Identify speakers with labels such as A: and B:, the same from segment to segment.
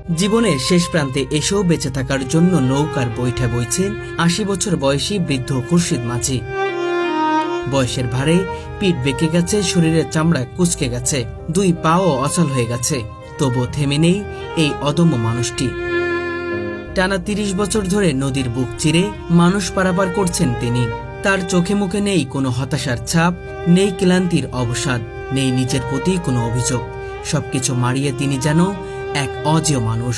A: জীবনের শেষ প্রান্তে এসেও বেঁচে থাকার জন্য নৌকার বৈঠা বইছেন ৮০ বছর বয়সী বৃদ্ধ খুরশিদ মাঝি। বয়সের ভারে পিঠ বেঁকে গেছে, শরীরের চামড়া কুঁচকে গেছে, দুই পাও অচল হয়ে গেছে, তবুও থেমে নেই এই অদম্য মানুষটি। টানা ৩০ বছর ধরে নদীর বুক চিরে মানুষ পারাপার করছেন তিনি। তার চোখে মুখে নেই কোনো হতাশার ছাপ, নেই ক্লান্তির অবসাদ, নেই নিজের প্রতি কোনো অভিযোগ। সবকিছু মারিয়ে তিনি যেন এক অজেয় মানুষ।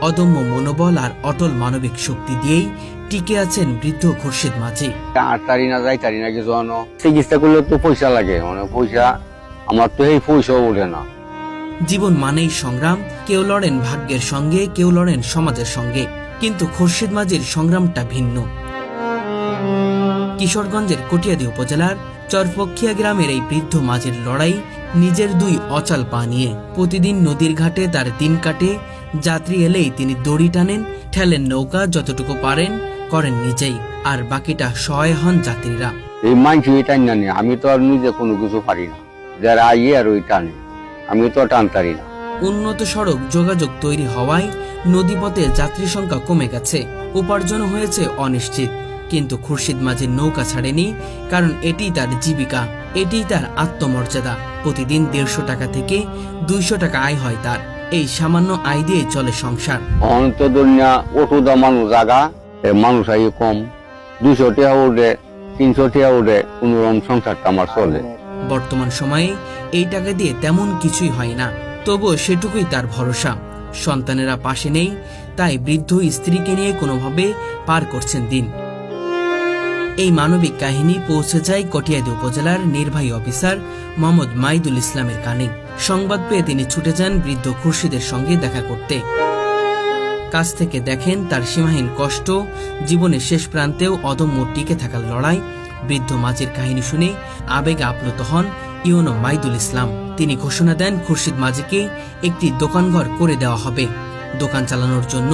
A: অদম্য মনোবল আর অটল মানবিক শক্তি দিয়েই টিকে আছেন বৃদ্ধ খুরশিদ মাঝি।
B: আটটারি না যাইতারি না কিছু চিকিৎসা করলে তো পয়সা লাগে, পয়সা আমার তো এই পয়সাও ওঠে না।
A: জীবন মানেই সংগ্রাম, কেউ লড়েন ভাগ্যের সঙ্গে, কেউ লড়েন সমাজের সঙ্গে, কিন্তু খুরশিদ মাঝির সংগ্রামটা ভিন্ন। কিশোরগঞ্জের কটিয়াদী উপজেলার চরপক্ষিয়া গ্রামের এই বৃদ্ধ মাঝির লড়াই নিজের দুই অচল পা নিয়ে। প্রতিদিন নদীর ঘাটে তার দিন কাটে, যাত্রী এলেই তিনি দড়ি টানেন, ঠেলেন নৌকা, যতটুকু পারেন করেন নিজেই, আর বাকিটা সহায় হন যাত্রীরা।
B: এই মানছি টান জানি, আমি তো আর নিজে কোনো কিছু পারি না, যারা আইয়ে আর ওই টানে, আমি তো টানতারি না।
A: উন্নত সড়ক যোগাযোগ তৈরি হওয়ায় নদীপথে যাত্রী সংখ্যা কমে গেছে, উপার্জন হয়েছে অনিশ্চিত, কিন্তু খুরশিদ মাঝির নৌকা ছাড়েনি, কারণ এটি তার জীবিকা, এটি তার আত্মমর্যাদা। প্রতিদিন ১৫০ টাকা থেকে ২০০ টাকা আয় হয় তার। এই সামান্য আয় দিয়ে চলে সংসার।
B: অন্তদুনিয়া ওটু দা মানুষ জাগা, মানুষ আই কম, ২০০ টাকা উঠে ৩০০ টাকা উঠে কোনোরকম সংসারটা আমার চলে।
A: বর্তমান সময়ে এই টাকা দিয়ে তেমন কিছুই হয় না, তবুও সেটুকুই তার ভরসা। সন্তানেরা পাশে নেই, তাই বৃদ্ধ স্ত্রীকে নিয়ে কোনোভাবে পার করছেন দিন। এই মানবিক কাহিনী পৌঁছে যায় কটিয়াদী উপজেলার নির্বাহী অফিসার মোহাম্মদ মাইদুল ইসলামের কানে। সংবাদ পেয়ে তিনি ছুটে যান বৃদ্ধ খুরশিদের সঙ্গে দেখা করতে। কাছ থেকে দেখেন তার সীমাহীন কষ্ট, জীবনের শেষ প্রান্তেও অদম্য টিকে থাকার লড়াই। বৃদ্ধ মাঝির কাহিনী শুনে আবেগে আপ্লুত হন ইউনো মাইদুল ইসলাম। তিনি ঘোষণা দেন খুরশিদ মাঝিকে একটি দোকানঘর করে দেওয়া হবে, দোকান চালানোর জন্য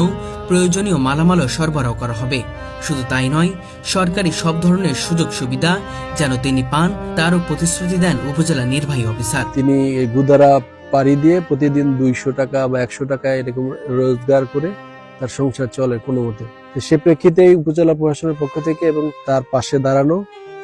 A: প্রয়োজনীয় মালামালও সরবরাহ করা হবে। শুধু তাই নয়, সরকারি সব ধরনের সুযোগ সুবিধা যেন তিনি পান, তারও প্রতিশ্রুতি দেন উপজেলা নির্বাহী অফিসার।
C: তিনি গুদারা পাড়ি দিয়ে প্রতিদিন ২০০ টাকা বা ১০০ টাকা এরকম রোজগার করে তার সংসার চলে কোনো মতে। সে প্রেক্ষিতে উপজেলা প্রশাসনের পক্ষ থেকে এবং তার পাশে দাঁড়ানো,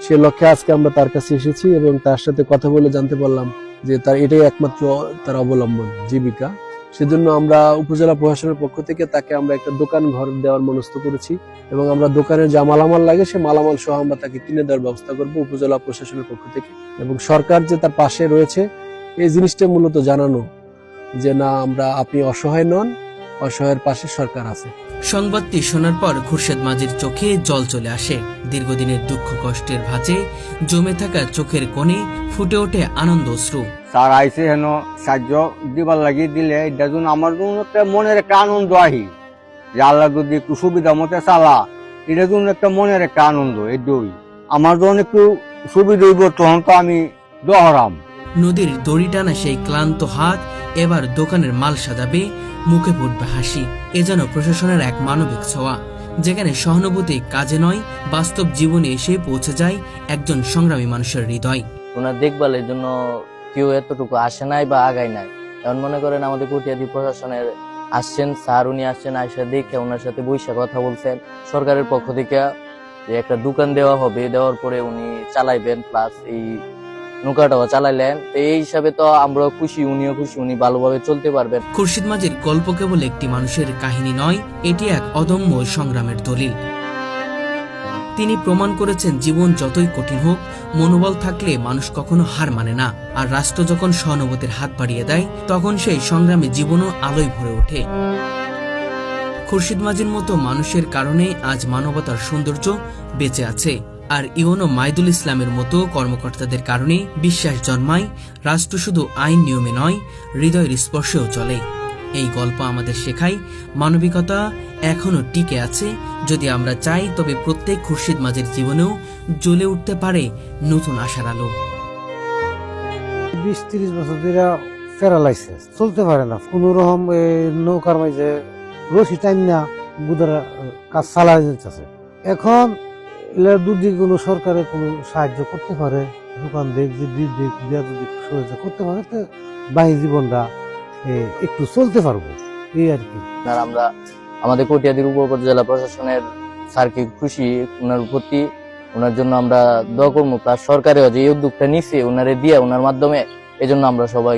C: সে লক্ষ্যে আজকে আমরা তার কাছে এসেছি এবং তার সাথে কথা বলে জানতে পারলাম যে তার এটাই একমাত্র তার অবলম্বন, জীবিকা। সেজন্য আমরা উপজেলা প্রশাসনের পক্ষ থেকে তাকে আমরা একটা দোকান ঘর দেওয়ার মনস্থ করেছি এবং আমরা দোকানের যা মালামাল লাগে সে মালামাল সহ আমরা তাকে কিনে দেওয়ার ব্যবস্থা করবো উপজেলা প্রশাসনের পক্ষ থেকে। এবং সরকার যে তার পাশে রয়েছে এই জিনিসটা মূলত জানানো যে না, আমরা আপনি অসহায় নন, অসহায়ের পাশে সরকার আছে।
A: সংবাদটি শোনার পর খুরশিদ মাঝির চোখে জল চলে আসে। দীর্ঘদিনের দুঃখ কষ্টের ভাঁজে জমে থাকা চোখের কোণে ফুটে ওঠে আনন্দ অশ্রু।
B: স্যার আইসে হেন সাহায্য দিবার লাগিয়ে দিলে এটা জন্য আমার জন্য একটা মনের একটা আনন্দ আহি, যে আল্লাহ যদি একটু সুবিধা মতে চালা, এটার জন্য একটা মনের একটা আনন্দ। এটাই আমার জন্য একটু সুবিধা হইব, তখন তো আমি দহরাম।
A: নদীর দড়ি টানা সেই ক্লান্ত হাত এবার দোকানের মাল সাজাবে, মুখে ফুটবে হাসি। এ যেন প্রশাসনের এক মানবিক ছোঁয়া, যেখানে সহানুভূতি কাজে নয়, বাস্তব জীবনে এসে পৌঁছে যায় একজন সংগ্রামী মানুষের হৃদয়।
D: ওনার দেখভালের জন্য কেউ এতটুকু আসে নাই বা আগায় নাই। এখন মনে করেন আমাদের কটিয়াদী প্রশাসনের আসছেন স্যার, উনি আসছেন, আইসা দেখে ওনার সাথে বৈশা কথা বলছেন। সরকারের পক্ষ থেকে যে একটা দোকান দেওয়া হবে, দেওয়ার পরে উনি চালাইবেন, প্লাস এই নৌকাটাও চালাইলেন। এই হিসাবে তো আমরা খুশি, উনিও খুশি, উনি ভালোভাবে চলতে পারবেন।
A: খুরশিদ মাঝির গল্প কেবল একটি মানুষের কাহিনী নয়, এটি এক অদম্য সংগ্রামের দলিল। তিনি প্রমাণ করেছেন জীবন যতই কঠিন হোক, মনোবল থাকলে মানুষ কখনো হার মানে না। আর রাষ্ট্র যখন সহানুভূতির হাত বাড়িয়ে দেয়, তখন সেই সংগ্রামী জীবনও আলোয় ভরে ওঠে। খুরশিদ মাঝির মতো মানুষের কারণে আজ মানবতার সৌন্দর্য বেঁচে আছে। আর ইউনো মাইদুল ইসলামের মতো কর্মকর্তাদের কারণে বিশ্বাস জন্মায়, রাষ্ট্র শুধু আইন নিয়মে নয়, হৃদয়ের স্পর্শেও চলে। এই গল্প আমাদের শেখায় মানবিকতা এখনো টিকে আছে। যদি আমরা চাই, তবে প্রত্যেক খুরশিদ মাঝির জীবনেও জ্বলে উঠতে পারে নতুন আশার আলো।
E: ২০-৩০ বছর ধরে প্যারালাইসিস, চলতে পারে না কোন রকম। নৌকার মাঝে রশি টাইম না গুদারা কাজ চালাই যাচ্ছে। এখন যদি কোনো সরকারের কোনো সাহায্য করতে পারে, দোকান দেখ, যে ব্রিজ দেখ, যদি সহায়তা করতে পারে, তো বাহি জীবনটা একটু চলতে পারবো, এই আর কি।
D: আর আমরা আমাদের কটিয়াদীর উপজেলা প্রশাসনের স্যারকে খুশি, ওনার প্রতি, ওনার জন্য আমরা দোয়া করবো। প্লাস সরকারেও যে এই উদ্যোগটা নিচ্ছে ওনারে দিয়ে, ওনার মাধ্যমে, এই জন্য আমরা সবাই